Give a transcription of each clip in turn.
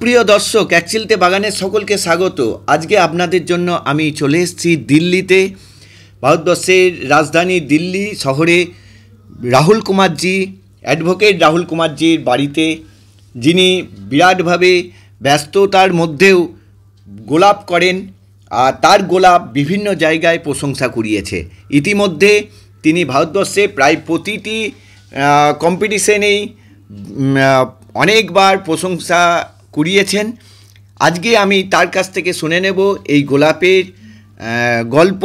প্রিয় দর্শক, এক চিলতে বাগানের সকলকে স্বাগত। আজকে আপনাদের জন্য আমি চলে এসেছি দিল্লিতে, ভারতবর্ষের রাজধানী দিল্লি শহরে রাহুল কুমারজি, অ্যাডভোকেট রাহুল কুমারজির বাড়িতে, যিনি বিরাটভাবে ব্যস্ততার মধ্যেও গোলাপ করেন আর তার গোলাপ বিভিন্ন জায়গায় প্রশংসা কুড়িয়েছে। ইতিমধ্যে তিনি ভারতবর্ষে প্রায় প্রতিটি কম্পিটিশনেই অনেকবার প্রশংসা কুড়িয়েছেন। আজকে আমি তার কাছ থেকে শুনে নেব এই গোলাপের গল্প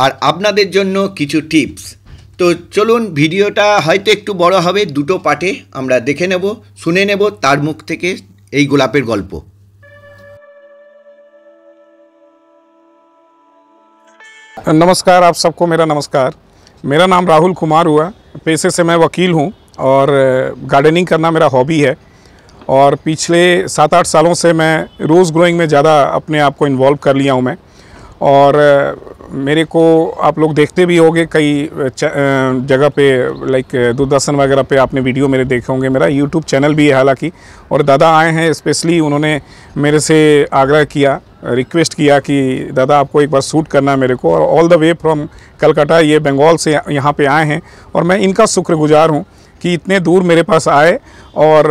আর আপনাদের জন্য কিছু টিপস। তো চলুন, ভিডিওটা হয়তো একটু বড় হবে, দুটো পার্টে আমরা দেখে নেব, শুনে নেব তার মুখ থেকে এই গোলাপের গল্প। नमस्कार, आप सबको मेरा नमस्कार। मेरा नाम राहुल कुमार हुआ। पेशे से मैं वकील हूँ और गार्डनिंग करना मेरा हॉबी है। और पिछले 7-8 सालों से मैं रोज़ ग्रोइंग में ज़्यादा अपने आप को इन्वॉल्व कर लिया हूँ मैं। और मेरे को आप लोग देखते भी होंगे कई जगह पे, लाइक दूरदर्शन वगैरह पे आपने वीडियो मेरे देखे होंगे। मेरा यूट्यूब चैनल भी है हालांकि। और दादा आए हैं, स्पेशली उन्होंने मेरे से आग्रह किया, रिक्वेस्ट किया कि दादा आपको एक बार शूट करना है मेरे को। और all the way from Calcutta, ये बंगाल से यहाँ पे आए हैं और मैं इनका शुक्रगुजार हूँ कि इतने दूर मेरे पास आए और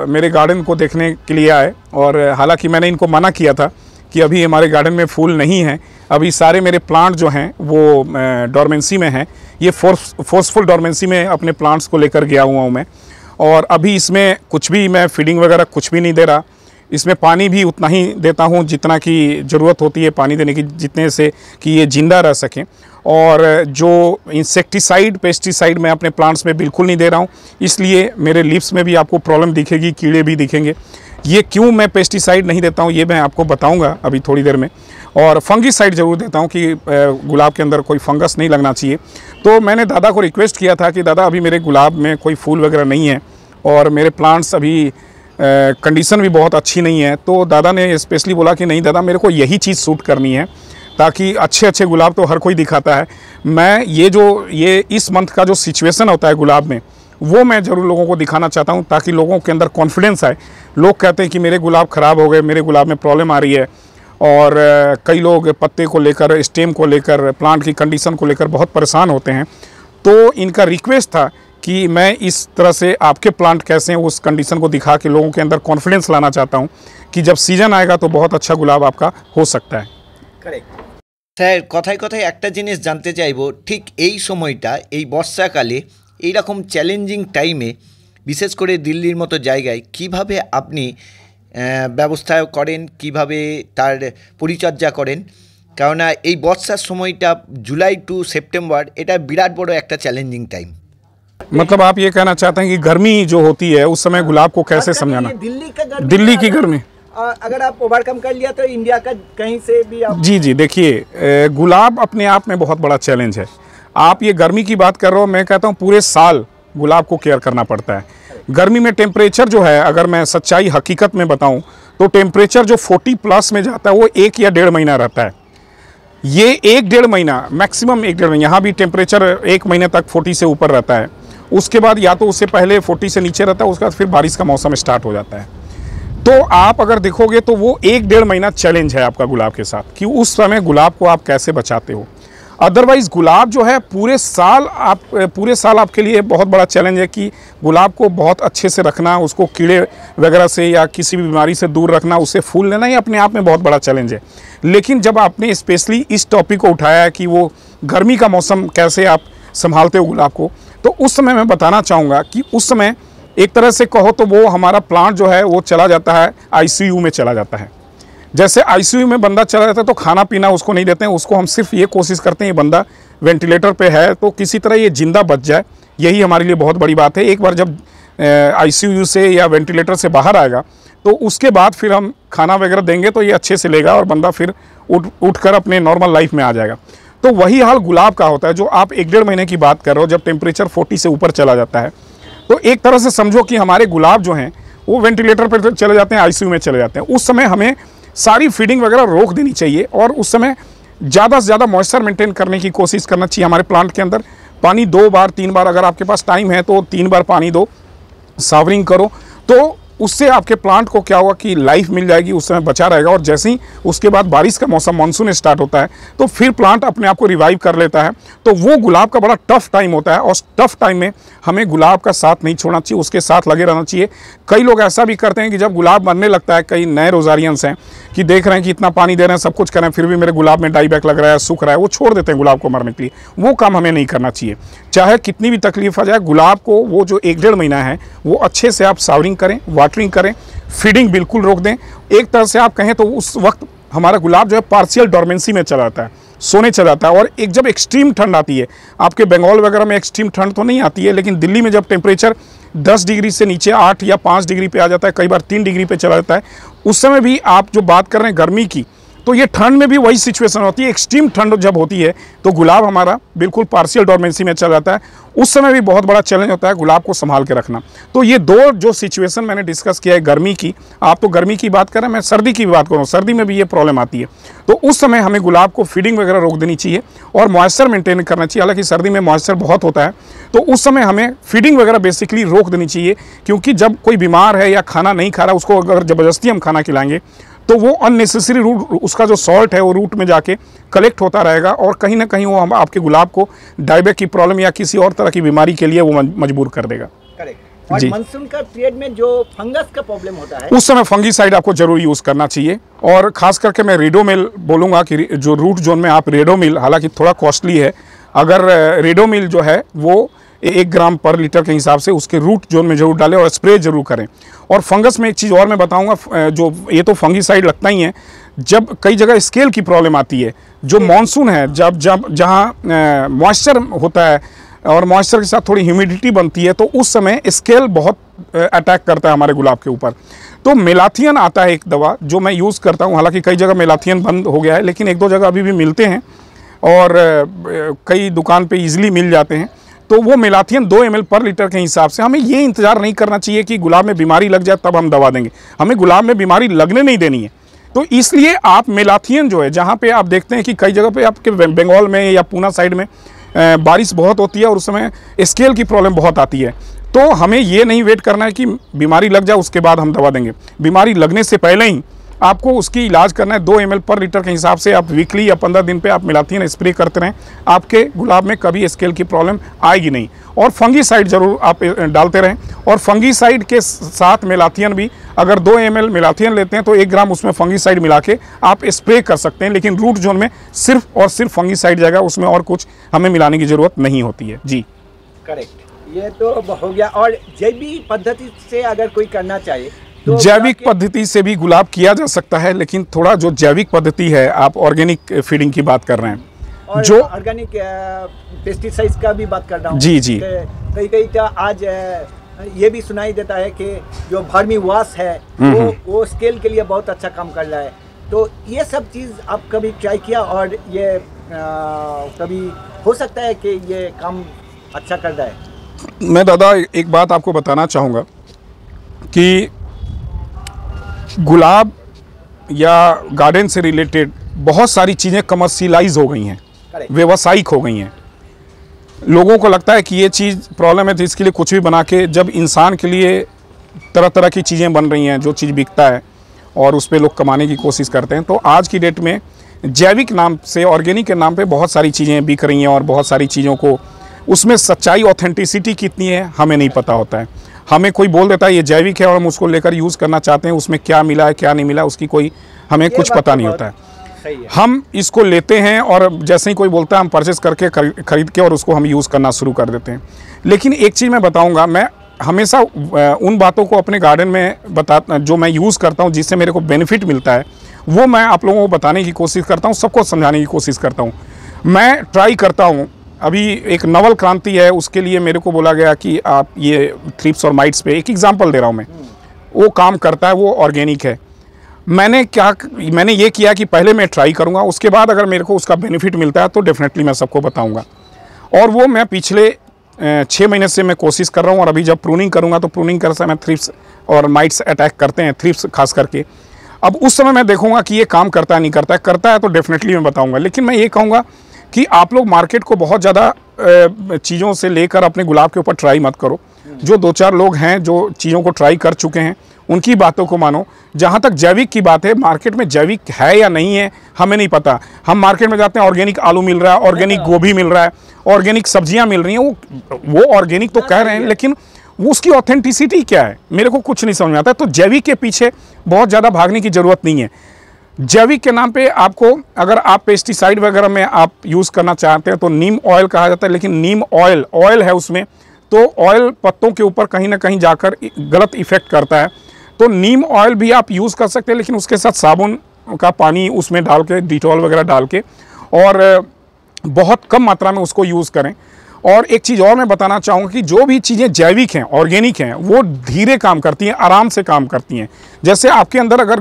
मेरे गार्डन को देखने के लिए आए। और हालांकि मैंने इनको मना किया था कि अभी हमारे गार्डन में फूल नहीं हैं, अभी सारे मेरे प्लांट जो हैं वो डॉर्मेंसी में हैं। ये फोर्सफुल डॉर्मेंसी में अपने प्लांट्स को लेकर गया हुआ हूँ मैं। और अभी इसमें कुछ भी मैं फीडिंग वगैरह कुछ भी नहीं दे रहा। इसमें पानी भी उतना ही देता हूँ जितना की ज़रूरत होती है पानी देने की, जितने से कि ये ज़िंदा रह सकें। और जो इंसेक्टिसाइड, पेस्टिसाइड मैं अपने प्लांट्स में बिल्कुल नहीं दे रहा हूँ, इसलिए मेरे लीव्स में भी आपको प्रॉब्लम दिखेगी, कीड़े भी दिखेंगे। ये क्यों मैं पेस्टिसाइड नहीं देता हूँ ये मैं आपको बताऊँगा अभी थोड़ी देर में। और फंगीसाइड ज़रूर देता हूँ कि गुलाब के अंदर कोई फंगस नहीं लगना चाहिए। तो मैंने दादा को रिक्वेस्ट किया था कि दादा अभी मेरे गुलाब में कोई फूल वगैरह नहीं है और मेरे प्लांट्स अभी कंडीशन भी बहुत अच्छी नहीं है। तो दादा ने स्पेशली बोला कि नहीं दादा, मेरे को यही चीज़ सूट करनी है, ताकि अच्छे गुलाब तो हर कोई दिखाता है। मैं ये इस मंथ का जो सिचुएशन होता है गुलाब में, वो मैं ज़रूर लोगों को दिखाना चाहता हूँ, ताकि लोगों के अंदर कॉन्फिडेंस आए। लोग कहते हैं कि मेरे गुलाब ख़राब हो गए, मेरे गुलाब में प्रॉब्लम आ रही है। और कई लोग पत्ते को लेकर, स्टेम को लेकर, प्लांट की कंडीशन को लेकर बहुत परेशान होते हैं। तो इनका रिक्वेस्ट था कि मैं इस तरह से आपके प्लांट कैसे हैं उस कंडीशन को दिखा के लोगों के अंदर कॉन्फिडेंस लाना चाहता हूं कि जब सीजन आएगा तो बहुत अच्छा गुलाब आपका हो सकता है। करेक्ट স্যার, কথায় কথায় একটা জিনিস জানতে চাইবো, ঠিক এই সময়টা, এই বর্ষাকালে এইরকম চ্যালেঞ্জিং টাইমে, বিশেষ করে দিল্লির মতো জায়গায় কিভাবে আপনি ব্যবস্থা করেন, কিভাবে তার পরিচর্যা করেন? কেননা এই বর্ষার সময়টা জুলাই টু সেপ্টেম্বর, এটা বিরাট বড় একটা চ্যালেঞ্জিং টাইম। मतलब आप ये कहना चाहते हैं कि गर्मी जो होती है उस समय गुलाब को कैसे समझाना? दिल्ली की गर्मी अगर आप ओवरकम कर लिया तो इंडिया का कहीं से भी आप... जी देखिए, गुलाब अपने आप में बहुत बड़ा चैलेंज है। आप ये गर्मी की बात कर रहे हो, मैं कहता हूँ पूरे साल गुलाब को केयर करना पड़ता है। गर्मी में टेम्परेचर जो है, अगर मैं सच्चाई हकीकत में बताऊँ तो टेम्परेचर जो 40+ में जाता है वो 1 या 1.5 महीना रहता है। ये 1-1.5 महीना, मैक्सिमम 1-1.5 महीना, यहाँ भी टेम्परेचर 1 महीने तक 40 से ऊपर रहता है। उसके बाद या तो उससे पहले 40 से नीचे रहता है, उसके बाद फिर बारिश का मौसम स्टार्ट हो जाता है। तो आप अगर देखोगे तो वो 1-1.5 महीना चैलेंज है आपका गुलाब के साथ, कि उस समय गुलाब को आप कैसे बचाते हो। अदरवाइज़ गुलाब जो है पूरे साल आपके लिए बहुत बड़ा चैलेंज है कि गुलाब को बहुत अच्छे से रखना, उसको कीड़े वगैरह से या किसी भी बीमारी से दूर रखना, उससे फूल लेना, ये अपने आप में बहुत बड़ा चैलेंज है। लेकिन जब आपने स्पेशली इस टॉपिक को उठाया है कि वो गर्मी का मौसम कैसे आप संभालते हो गुलाब को, तो उस समय मैं बताना चाहूँगा कि उस समय एक तरह से कहो तो वो हमारा प्लांट जो है वो चला जाता है ICU में चला जाता है। जैसे ICU में बंदा चला जाता है तो खाना पीना उसको नहीं देते हैं, उसको हम सिर्फ ये कोशिश करते हैं ये बंदा वेंटिलेटर पे है तो किसी तरह ये ज़िंदा बच जाए, यही हमारे लिए बहुत बड़ी बात है। एक बार जब ICU से या वेंटिलेटर से बाहर आएगा तो उसके बाद फिर हम खाना वगैरह देंगे तो ये अच्छे से लेगा और बंदा फिर उठ कर अपने नॉर्मल लाइफ में आ जाएगा। तो वही हाल गुलाब का होता है, जो आप 1-1.5 महीने की बात कर रहे हो, जब टेम्परेचर 40 से ऊपर चला जाता है तो एक तरह से समझो कि हमारे गुलाब जो हैं वो वेंटिलेटर पर चले जाते हैं, ICU में चले जाते हैं। उस समय हमें सारी फीडिंग वगैरह रोक देनी चाहिए और उस समय ज़्यादा से ज़्यादा मॉइस्चर मेंटेन करने की कोशिश करना चाहिए हमारे प्लांट के अंदर। पानी 2 बार 3 बार, अगर आपके पास टाइम है तो 3 बार पानी दो, सावरिंग करो। तो उससे आपके प्लांट को क्या होगा कि लाइफ मिल जाएगी, उस समय बचा रहेगा। और जैसे ही उसके बाद बारिश का मौसम मानसून स्टार्ट होता है तो फिर प्लांट अपने आप को रिवाइव कर लेता है। तो वो गुलाब का बड़ा टफ टाइम होता है और टफ टाइम में हमें गुलाब का साथ नहीं छोड़ना चाहिए, उसके साथ लगे रहना चाहिए। कई लोग ऐसा भी करते हैं कि जब गुलाब मरने लगता है, कई नए रोजारियंस हैं कि देख रहे हैं कि इतना पानी दे रहे हैं, सब कुछ कर रहे हैं, फिर भी मेरे गुलाब में डाई बैक लग रहा है, सूख रहा है, वो छोड़ देते हैं गुलाब को मरने के लिए। वो काम हमें नहीं करना चाहिए। चाहे कितनी भी तकलीफ आ जाए, गुलाब को वो जो 1-1.5 महीना है वो अच्छे से आप सावरिंग करें, वाटरिंग करें, फीडिंग बिल्कुल रोक दें। एक तरह से आप कहें तो उस वक्त हमारा गुलाब जो है पार्शियल डोरमेंसी में चला जाता है, सोने चला जाता है। और एक जब एक्सट्रीम ठंड आती है, आपके बंगाल वगैरह में एक्सट्रीम ठंड तो नहीं आती है, लेकिन दिल्ली में जब टेम्परेचर 10 डिग्री से नीचे 8 या 5 डिग्री पे आ जाता है, कई बार 3 डिग्री पे चला जाता है, उस समय भी आप जो बात कर रहे हैं गर्मी की, तो ये ठंड में भी वही सिचुएशन होती है। एक्सट्रीम ठंड जब होती है तो गुलाब हमारा बिल्कुल पार्शियल डोरमेंसी में चला जाता है। उस समय भी बहुत बड़ा चैलेंज होता है गुलाब को संभाल के रखना। तो ये दो जो सिचुएशन मैंने डिस्कस किया है, गर्मी की, आप तो गर्मी की बात कर रहे हैं, मैं सर्दी की बात कर रहा हूँ, सर्दी में भी ये प्रॉब्लम आती है। तो उस समय हमें गुलाब को फीडिंग वगैरह रोक देनी चाहिए और मॉइस्चर मेंटेन करना चाहिए। हालांकि सर्दी में मॉइस्चर बहुत होता है, तो उस समय हमें फीडिंग वगैरह बेसिकली रोक देनी चाहिए, क्योंकि जब कोई बीमार है या खाना नहीं खा रहा, उसको अगर ज़बरदस्ती हम खाना खिलाएंगे तो वो अननेसेसरी रूट, उसका जो सॉल्ट है वो रूट में जाके कलेक्ट होता रहेगा और कहीं ना कहीं वो हम आपके गुलाब को डायबिटीज की प्रॉब्लम या किसी और तरह की बीमारी के लिए वो मजबूर कर देगा। करेक्ट। और मानसून का पीरियड में जो फंगस का प्रॉब्लम होता है, उस समय फंगीसाइड आपको जरूर यूज़ करना चाहिए। और खास करके मैं रेडोमिल बोलूँगा कि जो रूट जोन में आप रेडोमिल, हालांकि थोड़ा कॉस्टली है, अगर रेडोमिल जो है वो 1 ग्राम पर लीटर के हिसाब से उसके रूट जोन में जरूर डालें और स्प्रे जरूर करें। और फंगस में एक चीज़ और मैं बताऊंगा, जो ये तो फंगीसाइड लगता ही है, जब कई जगह स्केल की प्रॉब्लम आती है, जो मॉनसून है, जब जहाँ मॉइस्चर होता है और मॉइस्चर के साथ थोड़ी ह्यूमिडिटी बनती है, तो उस समय स्केल बहुत अटैक करता है हमारे गुलाब के ऊपर। तो मेलाथियन आता है एक दवा जो मैं यूज़ करता हूँ, हालांकि कई जगह मेलाथियन बंद हो गया है, लेकिन 1-2 जगह अभी भी मिलते हैं और कई दुकान पे ईजिली मिल जाते हैं। तो वो मेलाथियन 2 ml पर लीटर के हिसाब से, हमें ये इंतज़ार नहीं करना चाहिए कि गुलाब में बीमारी लग जाए तब हम दवा देंगे, हमें गुलाब में बीमारी लगने नहीं देनी है। तो इसलिए आप मेलाथियन जो है, जहाँ पे आप देखते हैं कि कई जगह पे आपके बंगाल में या पूना साइड में बारिश बहुत होती है और उस समय स्केल की प्रॉब्लम बहुत आती है, तो हमें ये नहीं वेट करना है कि बीमारी लग जाए उसके बाद हम दवा देंगे। बीमारी लगने से पहले ही आपको उसकी इलाज करना है। 2 ml पर लीटर के हिसाब से आप वीकली या 15 दिन पे आप मेलाथियन स्प्रे करते रहें, आपके गुलाब में कभी स्केल की प्रॉब्लम आएगी नहीं। और फंगीसाइड जरूर आप डालते रहें, और फंगीसाइड के साथ मेलाथियन भी, अगर 2 ml मेलाथियन लेते हैं तो 1 ग्राम उसमें फंगीसाइड मिला के आप स्प्रे कर सकते हैं, लेकिन रूट जोन में सिर्फ और सिर्फ फंगीसाइड जाएगा, उसमें और कुछ हमें मिलाने की ज़रूरत नहीं होती है। जी करेक्ट, ये तो हो गया। और जैविक पद्धति से अगर कोई करना चाहे तो जैविक पद्धति से भी गुलाब किया जा सकता है, लेकिन थोड़ा जो जैविक पद्धति है, आप ऑर्गेनिक फीडिंग की बात कर रहे हैं, और जो ऑर्गेनिक पेस्टिसाइड्स का भी बात कर रहा हूँ। जी जी, कई तो आज ये भी सुनाई देता है कि जो वर्मी वाश है वो स्केल के लिए बहुत अच्छा काम कर रहा है। तो ये सब चीज़ आप कभी ट्राई किया, और ये कभी हो सकता है कि ये काम अच्छा कर रहा है? मैं दादा एक बात आपको बताना चाहूँगा कि गुलाब या गार्डन से रिलेटेड बहुत सारी चीज़ें कमर्शियलाइज हो गई हैं, व्यावसायिक हो गई हैं। लोगों को लगता है कि ये चीज़ प्रॉब्लम है तो इसके लिए कुछ भी बना के, जब इंसान के लिए तरह तरह की चीज़ें बन रही हैं, जो चीज़ बिकता है और उस पर लोग कमाने की कोशिश करते हैं, तो आज की डेट में जैविक नाम से, ऑर्गेनिक के नाम पे बहुत सारी चीज़ें बिक रही हैं और बहुत सारी चीज़ों को, उसमें सच्चाई, ऑथेंटिसिटी कितनी है हमें नहीं पता होता है। हमें कोई बोल देता है ये जैविक है और हम उसको लेकर यूज़ करना चाहते हैं, उसमें क्या मिला है क्या नहीं मिला उसकी कोई हमें कुछ पता नहीं होता है। हम इसको लेते हैं और जैसे ही कोई बोलता है हम परचेस करके खरीद के और उसको हम यूज़ करना शुरू कर देते हैं। लेकिन एक चीज़ मैं बताऊंगा, मैं हमेशा उन बातों को अपने गार्डन में जो मैं यूज़ करता हूं, जिससे मेरे को बेनिफिट मिलता है, वो मैं आप लोगों को बताने की कोशिश करता हूं, सबको समझाने की कोशिश करता हूं। मैं ट्राई करता हूँ, अभी एक नवल क्रांति है, उसके लिए मेरे को बोला गया कि आप ये थ्रिप्स और माइट्स पे, एक एग्जांपल दे रहा हूँ मैं, वो काम करता है, वो ऑर्गेनिक है। मैंने ये किया कि पहले मैं ट्राई करूँगा, उसके बाद अगर मेरे को उसका बेनिफिट मिलता है तो डेफिनेटली मैं सबको बताऊँगा। और वो मैं पिछले 6 महीने से मैं कोशिश कर रहा हूँ। और अभी जब प्रूनिंग करूँगा तो प्रूनिंग कर समय थ्रिप्स और माइट्स अटैक करते हैं, थ्रिप्स खास करके। अब उस समय मैं देखूँगा कि ये काम करता है नहीं करता है, करता है तो डेफिनेटली मैं बताऊँगा। लेकिन मैं ये कहूँगा कि आप लोग मार्केट को बहुत ज़्यादा चीज़ों से लेकर अपने गुलाब के ऊपर ट्राई मत करो। जो 2-4 लोग हैं जो चीज़ों को ट्राई कर चुके हैं उनकी बातों को मानो। जहाँ तक जैविक की बात है, मार्केट में जैविक है या नहीं है हमें नहीं पता। हम मार्केट में जाते हैं, ऑर्गेनिक आलू मिल रहा है, ऑर्गेनिक गोभी मिल रहा है, ऑर्गेनिक सब्जियां मिल रही हैं। वो ऑर्गेनिक तो कह रहे हैं, लेकिन वो उसकी ऑथेंटिसिटी क्या है मेरे को कुछ नहीं समझ में आता है। तो जैविक के पीछे बहुत ज़्यादा भागने की ज़रूरत नहीं है। जैविक के नाम पे आपको, अगर आप पेस्टिसाइड वगैरह में आप यूज़ करना चाहते हैं तो नीम ऑयल कहा जाता है, लेकिन नीम ऑयल है उसमें, तो ऑयल पत्तों के ऊपर कहीं ना कहीं जाकर गलत इफेक्ट करता है। तो नीम ऑयल भी आप यूज़ कर सकते हैं, लेकिन उसके साथ साबुन का पानी उसमें डाल के, डिटॉल वगैरह डाल के, और बहुत कम मात्रा में उसको यूज़ करें। और एक चीज़ और मैं बताना चाहूँगा कि जो भी चीज़ें जैविक हैं, ऑर्गेनिक हैं, वो धीरे काम करती हैं, आराम से काम करती हैं। जैसे आपके अंदर अगर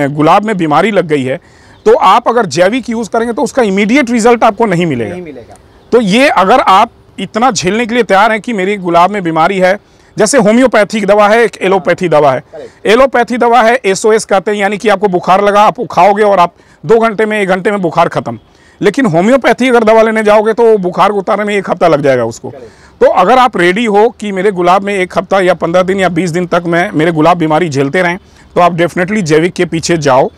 गुलाब में बीमारी लग गई है, तो आप अगर जैविक यूज़ करेंगे तो उसका इमीडिएट रिजल्ट आपको नहीं मिलेगा। तो ये अगर आप इतना झेलने के लिए तैयार हैं कि मेरी गुलाब में बीमारी है, जैसे होम्योपैथिक दवा है, एक एलोपैथी दवा है। एलोपैथी दवा है SOS कहते हैं, यानी कि आपको बुखार लगा, आप खाओगे और आप 2 घंटे में 1 घंटे में बुखार खत्म। लेकिन होम्योपैथी अगर दवा लेने जाओगे तो बुखार को उतारने में 1 हफ्ता लग जाएगा उसको। तो अगर आप रेडी हो कि मेरे गुलाब में 1 हफ्ता या 15 दिन या 20 दिन तक मेरे गुलाब बीमारी झेलते रहें, तो आप डेफिनेटली जैविक के पीछे जाओ।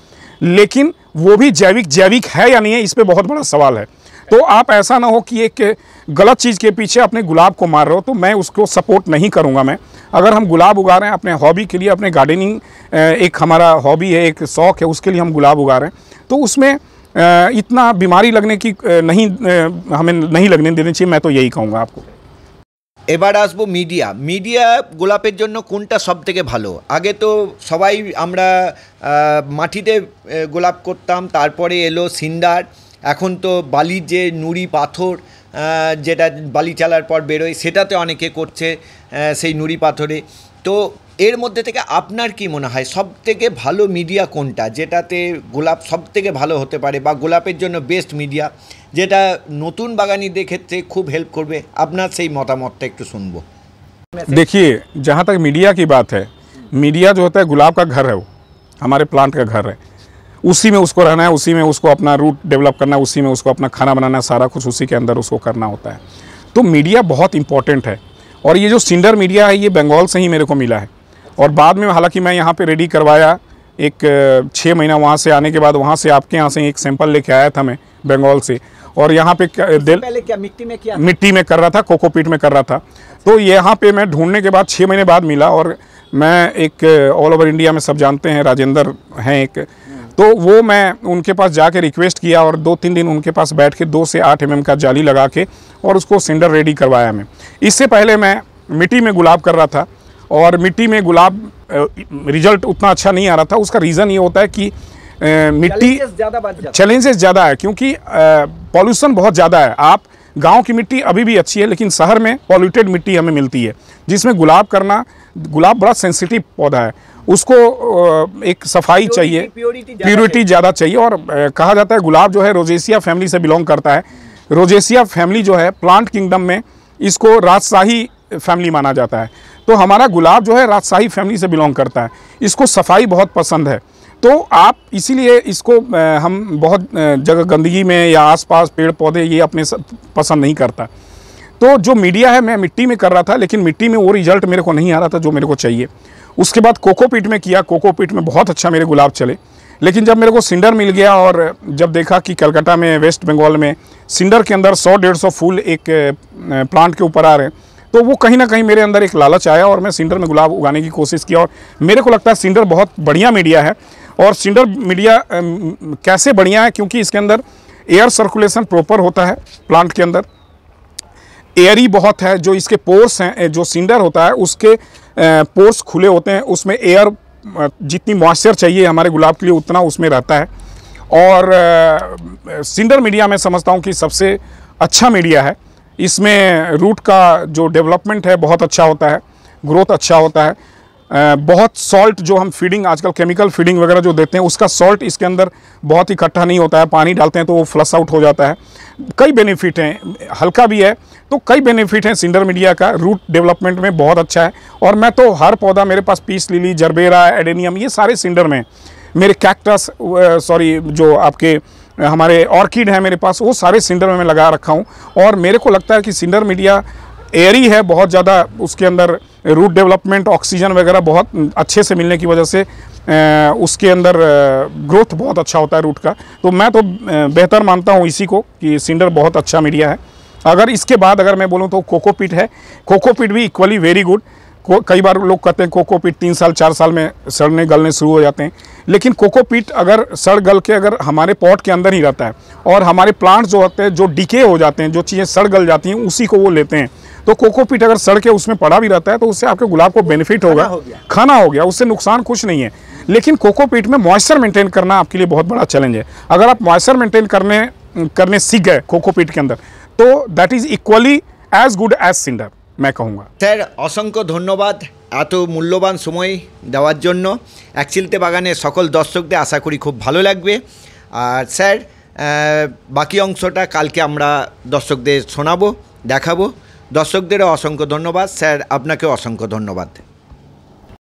लेकिन वो भी जैविक है या नहीं है, इस पर बहुत बड़ा सवाल है। तो आप ऐसा ना हो कि एक गलत चीज़ के पीछे अपने गुलाब को मार रहे हो, तो मैं उसको सपोर्ट नहीं करूँगा। मैं, अगर हम गुलाब उगा रहे हैं अपने हॉबी के लिए, अपने गार्डनिंग एक हमारा हॉबी है, एक शौक़ है, उसके लिए हम गुलाब उगा रहे हैं, तो उसमें इतना बीमारी लगने की हमें नहीं लगने देनी चाहिए। मैं तो यही कहूँगा आपको। এবার আসবো মিডিয়া গোলাপের জন্য কোনটা সবথেকে ভালো? আগে তো সবাই আমরা মাটিতে গোলাপ করতাম, তারপরে এলো সিন্ডার, এখন তো বালির যে নুড়ি পাথর যেটা বালি চালার পর বেরোয় সেটাতে অনেকে করছে সেই নুড়ি পাথরে। তো এর মধ্যে থেকে আপনার কি মনে হয় সবথেকে ভালো মিডিয়া কোনটা, যেটাতে গোলাপ সবথেকে ভালো হতে পারে, বা গোলাপের জন্য বেস্ট মিডিয়া যেটা নতুন বাগানীদের ক্ষেত্রে খুব হেল্প করবে? আপনার সেই মতামতটা একটু শুনবো। देखिए, जहाँ तक मीडिया की बात है, मीडिया जो होता है गुलाब का घर है, वो हमारे प्लांट का घर है। उसी में उसको रहना है, उसी में उसको अपना रूट डेवलप करना है, उसी में उसको अपना खाना बनाना है, सारा कुछ उसी के अंदर उसको करना होता है। तो मीडिया बहुत इंपॉर्टेंट है। और ये जो सिंडर मीडिया है, ये बंगाल से ही मेरे को मिला है। और बाद में हालांकि मैं यहाँ पे रेडी करवाया, एक 6 महीना वहाँ से आने के बाद, वहाँ से आपके यहाँ से एक सैंपल लेके आया था मैं बंगाल से। और यहाँ पे पहले क्या मिट्टी में किया? मिट्टी में कर रहा था, कोकोपीट में कर रहा था। तो यहाँ पे मैं ढूंढने के बाद 6 महीने बाद मिला। और मैं एक ऑल ओवर इंडिया में सब जानते हैं, राजेंद्र हैं एक, तो वो मैं उनके पास जाके रिक्वेस्ट किया और 2-3 दिन उनके पास बैठ के 2 से 8 mm का जाली लगा के और उसको सिंडर रेडी करवाया मैं। इससे पहले मैं मिट्टी में गुलाब कर रहा था, और मिट्टी में गुलाब रिजल्ट उतना अच्छा नहीं आ रहा था। उसका रीज़न ये होता है कि मिट्टी चैलेंजेस ज़्यादा है, क्योंकि पॉल्यूशन बहुत ज़्यादा है। आप गांव की मिट्टी अभी भी अच्छी है, लेकिन शहर में पॉल्यूटेड मिट्टी हमें मिलती है, जिसमें गुलाब बड़ा सेंसिटिव पौधा है, उसको एक सफाई चाहिए, प्योरिटी ज़्यादा चाहिए। और कहा जाता है गुलाब जो है रोजेसिया फैमिली से बिलोंग करता है। रोजेसिया फैमिली जो है प्लांट किंगडम में, इसको राजशाही फैमिली माना जाता है। तो हमारा गुलाब जो है राजशाही फैमिली से बिलोंग करता है। इसको सफाई बहुत पसंद है। तो आप इसीलिए इसको हम बहुत जगह गंदगी में या आसपास पेड़ पौधे ये अपने पसंद नहीं करता। तो जो मीडिया है, मैं मिट्टी में कर रहा था, लेकिन मिट्टी में वो रिजल्ट मेरे को नहीं आ रहा था जो मेरे को चाहिए। उसके बाद कोकोपीट में किया, कोकोपीट में बहुत अच्छा मेरे गुलाब चले। लेकिन जब मेरे को सिंडर मिल गया और जब देखा कि कलकत्ता में, वेस्ट बंगाल में सिंडर के अंदर 100-150 फूल एक प्लांट के ऊपर आ रहे हैं, तो वो कहीं ना कहीं मेरे अंदर एक लालच आया और मैं सिंडर में गुलाब उगाने की कोशिश की। और मेरे को लगता है सिंडर बहुत बढ़िया मीडिया है। और सिंडर मीडिया कैसे बढ़िया है, क्योंकि इसके अंदर एयर सर्कुलेशन प्रॉपर होता है, प्लांट के अंदर एयरी बहुत है। जो इसके पोर्स हैं, जो सिंडर होता है उसके पोर्स खुले होते हैं, उसमें एयर जितनी मॉइस्चर चाहिए हमारे गुलाब के लिए उतना उसमें रहता है। और सिंडर मीडिया मैं समझता हूँ कि सबसे अच्छा मीडिया है। इसमें रूट का जो डेवलपमेंट है बहुत अच्छा होता है, ग्रोथ अच्छा होता है। बहुत सॉल्ट जो हम फीडिंग आजकल केमिकल फीडिंग वगैरह जो देते हैं, उसका सॉल्ट इसके अंदर बहुत इकट्ठा नहीं होता है। पानी डालते हैं तो वो फ्लश आउट हो जाता है। कई बेनिफिट हैं, हल्का भी है, तो कई बेनिफिट हैं सिंडर मीडिया का। रूट डेवलपमेंट में बहुत अच्छा है। और मैं तो हर पौधा, मेरे पास पीस लिली, जरबेरा, एडेनियम, ये सारे सिंडर में, मेरे कैक्टस जो आपके हमारे ऑर्किड है मेरे पास, वो सारे सिंडर में मैं लगा रखा हूँ। और मेरे को लगता है कि सिंडर मीडिया एयरी है, बहुत ज़्यादा उसके अंदर रूट डेवलपमेंट, ऑक्सीजन वगैरह बहुत अच्छे से मिलने की वजह से उसके अंदर ग्रोथ बहुत अच्छा होता है रूट का। तो मैं तो बेहतर मानता हूँ इसी को कि सिंडर बहुत अच्छा मीडिया है। अगर इसके बाद अगर मैं बोलूँ तो कोकोपीट है, कोकोपीट भी इक्वली वेरी गुड। कई बार लोग कहते हैं कोकोपीट 3 साल 4 साल में सड़ने गलने शुरू हो जाते हैं, लेकिन कोकोपीट अगर सड़ गल के अगर हमारे पॉट के अंदर ही रहता है और हमारे प्लांट्स जो होते हैं जो डिके हो जाते हैं, जो चीज़ें सड़ गल जाती हैं, उसी को वो लेते हैं। तो कोकोपीट अगर सड़ के उसमें पड़ा भी रहता है तो उससे आपके गुलाब को बेनिफिट होगा, खाना हो गया, उससे नुकसान कुछ नहीं है। लेकिन कोकोपीट में मॉइस्चर मेंटेन करना आपके लिए बहुत बड़ा चैलेंज है। अगर आप मॉइस्चर मेंटेन करने सीख गए कोकोपीट के अंदर तो that is equally as good as cinder मैं कहूँगा। স্যার অসংখ্য ধন্যবাদ এত মূল্যবান সময় দেওয়ার জন্য। একচিলতে বাগানের সকল দর্শকদের আশা করি খুব ভালো লাগবে। আর স্যার বাকি অংশটা কালকে আমরা দর্শকদের শোনাবো, দেখাবো। দর্শকদেরও অসংখ্য ধন্যবাদ স্যার, আপনাকেও অসংখ্য ধন্যবাদ।